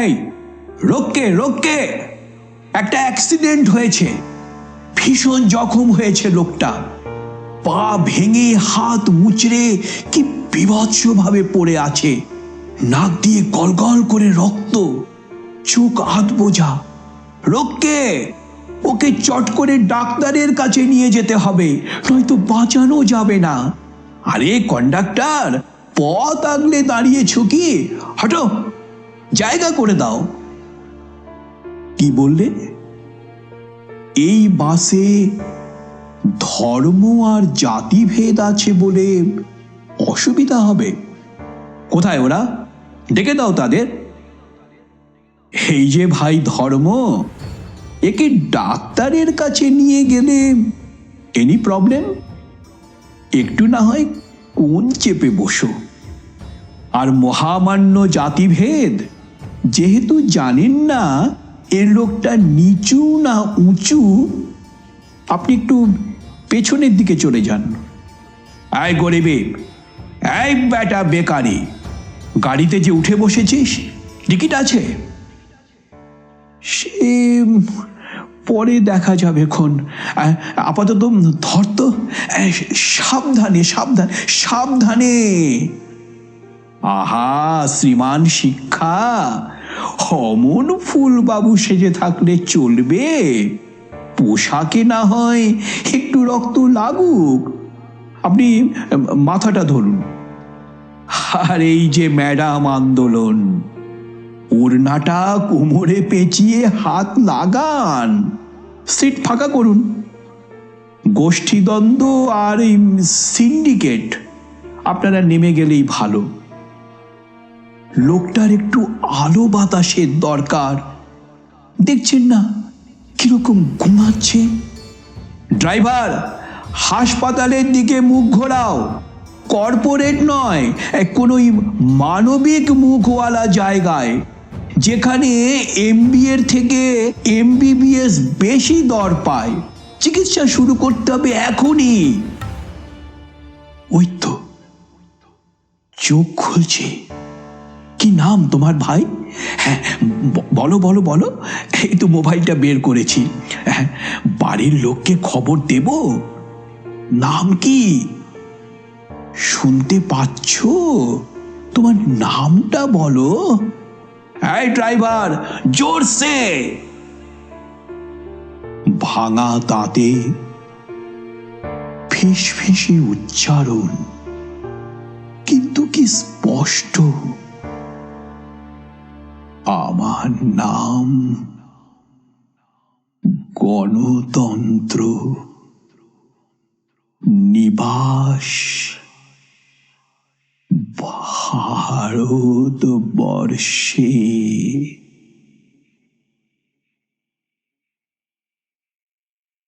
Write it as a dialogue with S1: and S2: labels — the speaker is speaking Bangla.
S1: এই রোককে রোককে, একটা অ্যাক্সিডেন্ট হয়েছে, ভীষণ জখম হয়েছে লোকটা, পা ভেঙে হাত মুচড়ে কি বিভৎসভাবে পড়ে আছে, নাক দিয়ে গলগল করে রক্ত, চোখ আধ বোঝা। রোককে, ওকে চট করে ডাক্তারের কাছে নিয়ে যেতে হবে, নয়তো বাঁচানো যাবে না। আরে কন্ডাক্টর, পথ আগলে দাঁড়িয়েছ কি? হটো, জায়গা করে দাও। কি বললে? এই বাসে ধর্ম আর জাতিভেদ আছে বলে অসুবিধা হবে? কোথায় ওরা? ডেকে দাও তাদের। এই যে ভাই ধর্ম, একে ডাক্তারের কাছে নিয়ে গেলে এনি প্রবলেম? একটু না হয় কোন চেপে বসো। আর মহামান্য জাতিভেদ, যেহেতু জানেন না এর লোকটা নিচু না উঁচু, আপনি একটু পেছনের দিকে চলে যান। এই গরিবে, এই বেটা বেকারি, গাড়িতে যে উঠে বসেছিস টিকিট আছে? সে পরে দেখা যাবে খন, আপাতত ধর তো। সাবধানে সাবধানে সাবধানে। আহা শ্রীমান শিক্ষা, অমন ফুলবাবু সেজে থাকলে চলবে? পোশাকে না হয় একটু রক্ত লাগুক, আপনি মাথাটা ধরুন। আর এই যে ম্যাডাম আন্দোলন, ওড়নাটা কোমরে পেঁচিয়ে হাত লাগান, সিট ফাঁকা করুন। গোষ্ঠীদ্বন্দ্ব আর সিন্ডিকেট আপনারা নেমে গেলেই ভালো। লোকটার একটু আলো বাতাসের দরকার, দেখছেন না কিরকম ঘুমাচ্ছে? ড্রাইভার, হাসপাতালের দিকে মুখ ঘোরাও, কর্পোরেট নয়, কোনো মানবিক মুখওয়ালা জায়গায়, যেখানে এমবিএর থেকে এমবিবিএস বেশি দর পায়। চিকিৎসা শুরু করতে হবে এখনই। ওই তো চোখ খুলছে। কি নাম তোমার ভাই? হ্যাঁ বলো বলো বলো, এই তো মোবাইলটা বের করেছি। হ্যাঁ, বাড়ির লোককে খবর দেব। নাম কি শুনতে পাচ্ছ? তোমার নামটা বলো। এই ড্রাইভার, জোরসে। ভাঙা দাঁতে ফিসফিসে উচ্চারণ, কিন্তু কি স্পষ্ট। আমার নাম গণতন্ত্র, নিবাস ভারতবর্ষে।